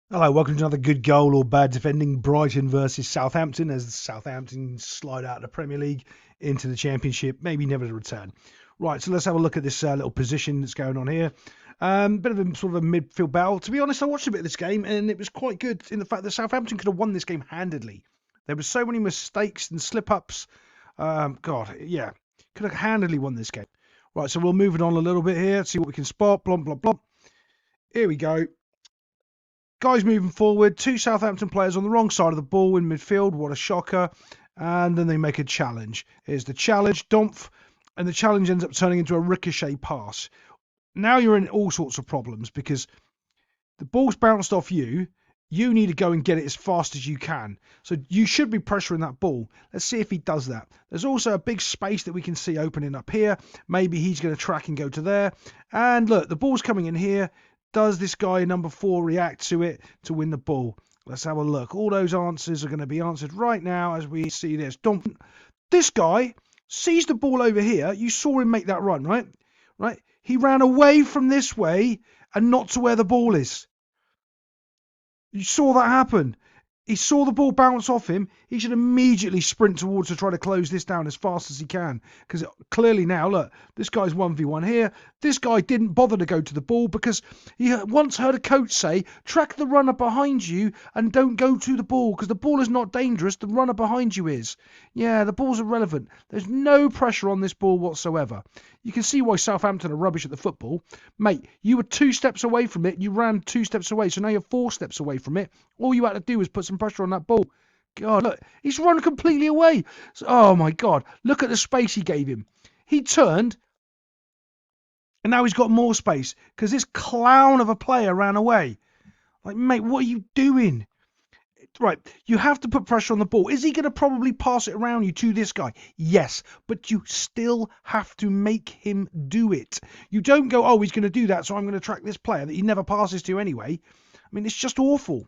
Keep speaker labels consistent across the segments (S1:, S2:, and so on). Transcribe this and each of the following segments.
S1: Hello, welcome to another good goal or bad defending. Brighton versus Southampton as Southampton slide out of the Premier League into the Championship, maybe never to return. Right, so let's have a look at this little position that's going on here. Bit of a sort of a midfield battle. To be honest, I watched a bit of this game and it was quite good in the fact that Southampton could have won this game handedly. There were so many mistakes and slip-ups. God, yeah, could have handedly won this game. Right, so we'll move it on a little bit here, see what we can spot. Blom, blom, blom. Here we go. Guys moving forward, two Southampton players on the wrong side of the ball in midfield. What a shocker. And then they make a challenge. Here's the challenge, Dumpf, and the challenge ends up turning into a ricochet pass. Now you're in all sorts of problems because the ball's bounced off you. You need to go and get it as fast as you can. So you should be pressuring that ball. Let's see if he does that. There's also a big space that we can see opening up here. Maybe he's going to track and go to there. And look, the ball's coming in here. Does this guy, number 4, react to it to win the ball? Let's have a look. All those answers are going to be answered right now as we see this. This guy sees the ball over here. You saw him make that run, right? Right? He ran away from this way and not to where the ball is. You saw that happen. He saw the ball bounce off him. He should immediately sprint towards to try to close this down as fast as he can. Because clearly now, look, this guy's 1v1 here. This guy didn't bother to go to the ball because he once heard a coach say, track the runner behind you and don't go to the ball because the ball is not dangerous. The runner behind you is. Yeah, the ball's irrelevant. There's no pressure on this ball whatsoever. You can see why Southampton are rubbish at the football. Mate, you were 2 steps away from it. You ran 2 steps away. So now you're 4 steps away from it. All you had to do was put some pressure on that ball. God, look, he's run completely away. Oh my God, look at the space he gave him. He turned, and now he's got more space because this clown of a player ran away. Like, mate, what are you doing? Right, you have to put pressure on the ball. Is he going to probably pass it around you to this guy? Yes, but you still have to make him do it. You don't go, oh, he's going to do that, so I'm going to track this player that he never passes to anyway. I mean, it's just awful.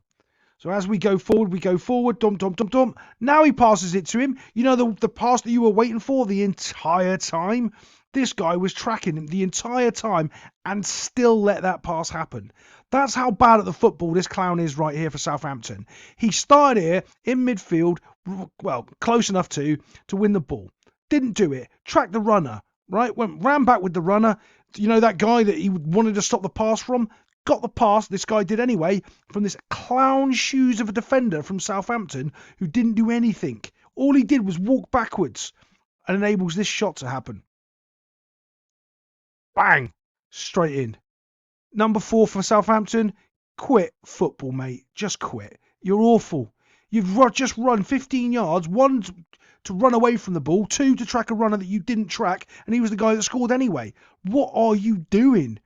S1: So as we go forward, dum. Now he passes it to him. You know the pass that you were waiting for the entire time? This guy was tracking him the entire time and still let that pass happen. That's how bad at the football this clown is right here for Southampton. He started here in midfield, well, close enough to win the ball. Didn't do it. Tracked the runner, right? Ran back with the runner. You know that guy that he wanted to stop the pass from? Got the pass, this guy did anyway, from this clown shoes of a defender from Southampton who didn't do anything. All he did was walk backwards and enables this shot to happen. Bang! Straight in. Number 4 for Southampton, quit football, mate. Just quit. You're awful. You've just run 15 yards, 1 to run away from the ball, 2 to track a runner that you didn't track, and he was the guy that scored anyway. What are you doing?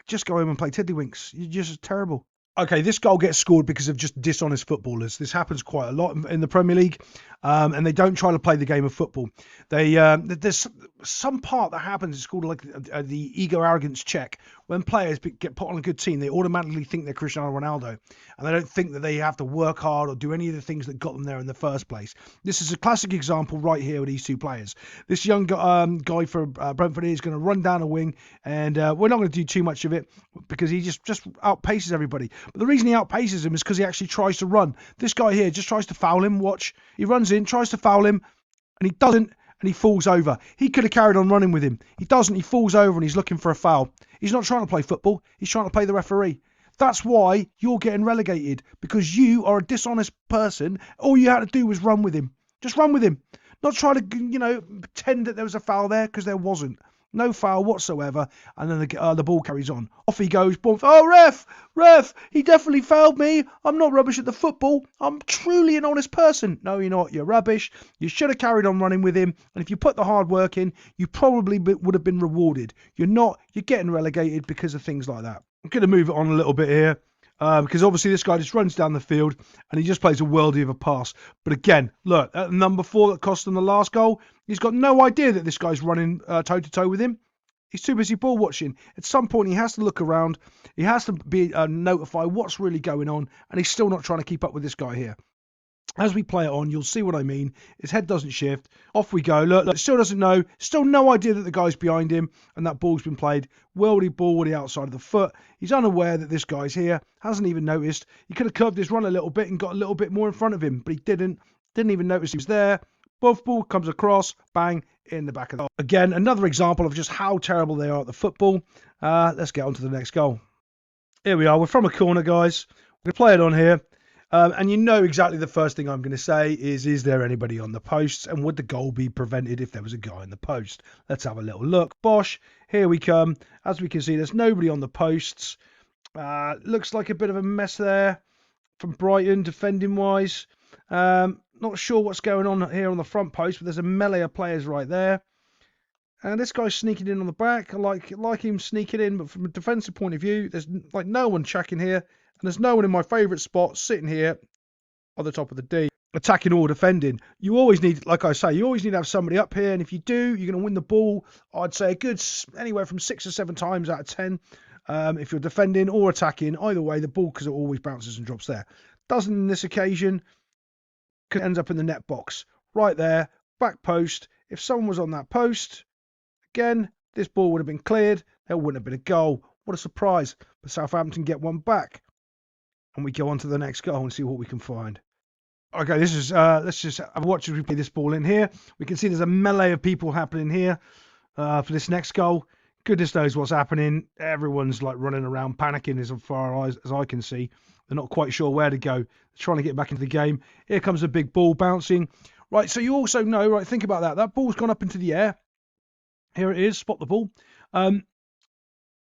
S1: Just go home and play tiddlywinks. You're just terrible. Okay, this goal gets scored because of just dishonest footballers. This happens quite a lot in the Premier League, and they don't try to play the game of football. There's some part that happens. It's called like the ego arrogance check. When players get put on a good team, they automatically think they're Cristiano Ronaldo, and they don't think that they have to work hard or do any of the things that got them there in the first place. This is a classic example right here with these two players. This young guy for Brentford is going to run down a wing, and we're not going to do too much of it because he just outpaces everybody. But the reason he outpaces him is because he actually tries to run. This guy here just tries to foul him. Watch. He runs in, tries to foul him, and he doesn't, and he falls over. He could have carried on running with him. He doesn't. He falls over, and he's looking for a foul. He's not trying to play football. He's trying to play the referee. That's why you're getting relegated, because you are a dishonest person. All you had to do was run with him. Just run with him. Not try to, pretend that there was a foul there, because there wasn't. No foul whatsoever, and then the ball carries on. Off he goes. Boom. Oh, ref, he definitely fouled me. I'm not rubbish at the football. I'm truly an honest person. No, you're not. You're rubbish. You should have carried on running with him, and if you put the hard work in, you probably would have been rewarded. You're not. You're getting relegated because of things like that. I'm going to move it on a little bit here. Because obviously this guy just runs down the field and he just plays a worldie of a pass. But again, look, at number 4 that cost him the last goal, he's got no idea that this guy's running toe-to-toe with him. He's too busy ball watching. At some point, he has to look around. He has to be notify what's really going on, and he's still not trying to keep up with this guy here. As we play it on, you'll see what I mean. His head doesn't shift. Off we go. Look, still doesn't know. Still no idea that the guy's behind him and that ball's been played. Worldy outside of the foot. He's unaware that this guy's here. Hasn't even noticed. He could have curved his run a little bit and got a little bit more in front of him, but he didn't. Didn't even notice he was there. Buff ball comes across. Bang. In the back of the goal. Again, another example of just how terrible they are at the football. Let's get on to the next goal. Here we are. We're from a corner, guys. We're going to play it on here. And you know exactly the first thing I'm going to say is there anybody on the posts? And would the goal be prevented if there was a guy in the post? Let's have a little look. Bosh, here we come. As we can see, there's nobody on the posts. Looks like a bit of a mess there from Brighton, defending-wise. Not sure what's going on here on the front post, but there's a melee of players right there. And this guy's sneaking in on the back. I like him sneaking in, but from a defensive point of view, there's like no one checking here. And there's no one in my favourite spot sitting here on the top of the D, attacking or defending. You always need, like I say, you always need to have somebody up here. And if you do, you're going to win the ball, I'd say a good anywhere from 6 or 7 times out of 10. If you're defending or attacking, either way, the ball, because it always bounces and drops there. Doesn't in this occasion, ends up in the net box. Right there, back post. If someone was on that post, again, this ball would have been cleared. There wouldn't have been a goal. What a surprise. But Southampton get one back. And we go on to the next goal and see what we can find. Okay, this is let's just watch as we play this ball in here. We can see there's a melee of people happening here for this next goal. Goodness knows what's happening. Everyone's like running around, panicking as far as I can see. They're not quite sure where to go. They're trying to get back into the game. Here comes a big ball bouncing. Right, so you also know, right, think about that. That ball's gone up into the air. Here it is, spot the ball.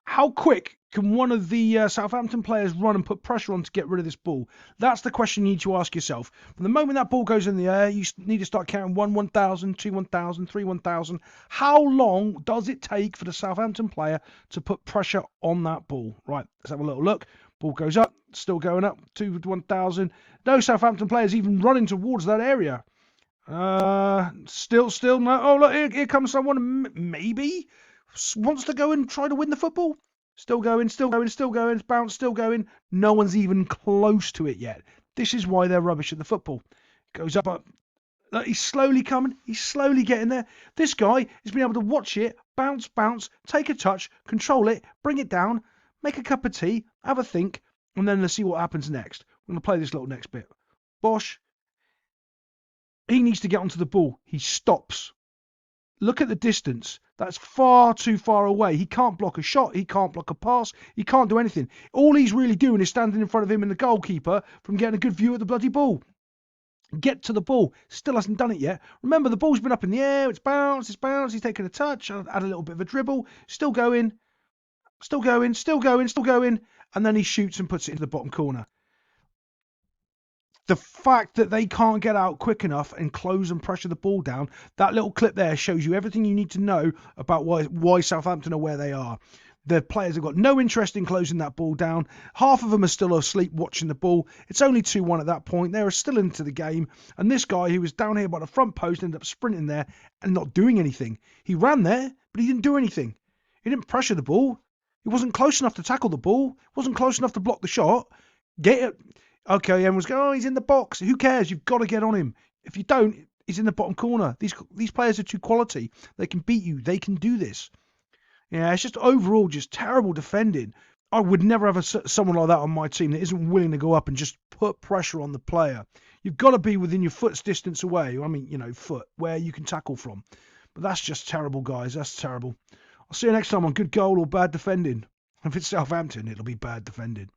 S1: How quick can one of the Southampton players run and put pressure on to get rid of this ball? That's the question you need to ask yourself. From the moment that ball goes in the air, you need to start counting 1, 1,000, 2, 1,000, 3, 1,000. How long does it take for the Southampton player to put pressure on that ball? Right, let's have a little look. Ball goes up, still going up, 2 to 1,000. No Southampton players even running towards that area. Still no. Oh, look, here comes someone maybe wants to go and try to win the football. Still going. It's bounced, still going. No one's even close to it yet. This is why they're rubbish at the football. Goes up. Look, he's slowly coming. He's slowly getting there. This guy has been able to watch it, bounce, take a touch, control it, bring it down, make a cup of tea, have a think, and then let's see what happens next. We're going to play this little next bit. Bosh. He needs to get onto the ball. He stops. Look at the distance. That's far too far away. He can't block a shot. He can't block a pass. He can't do anything. All he's really doing is standing in front of him and the goalkeeper from getting a good view of the bloody ball. Get to the ball. Still hasn't done it yet. Remember, the ball's been up in the air. It's bounced. He's taken a touch. Add a little bit of a dribble. Still going. And then he shoots and puts it into the bottom corner. The fact that they can't get out quick enough and close and pressure the ball down, that little clip there shows you everything you need to know about why Southampton are where they are. The players have got no interest in closing that ball down. Half of them are still asleep watching the ball. It's only 2-1 at that point. They're still into the game. And this guy who was down here by the front post ended up sprinting there and not doing anything. He ran there, but he didn't do anything. He didn't pressure the ball. He wasn't close enough to tackle the ball. He wasn't close enough to block the shot. Get it. Okay, everyone's going, oh, he's in the box. Who cares? You've got to get on him. If you don't, he's in the bottom corner. These players are too quality. They can beat you. They can do this. Yeah, it's just overall just terrible defending. I would never have someone like that on my team that isn't willing to go up and just put pressure on the player. You've got to be within your foot's distance away. I mean, foot, where you can tackle from. But that's just terrible, guys. That's terrible. I'll see you next time on Good Goal or Bad Defending. If it's Southampton, it'll be bad defending.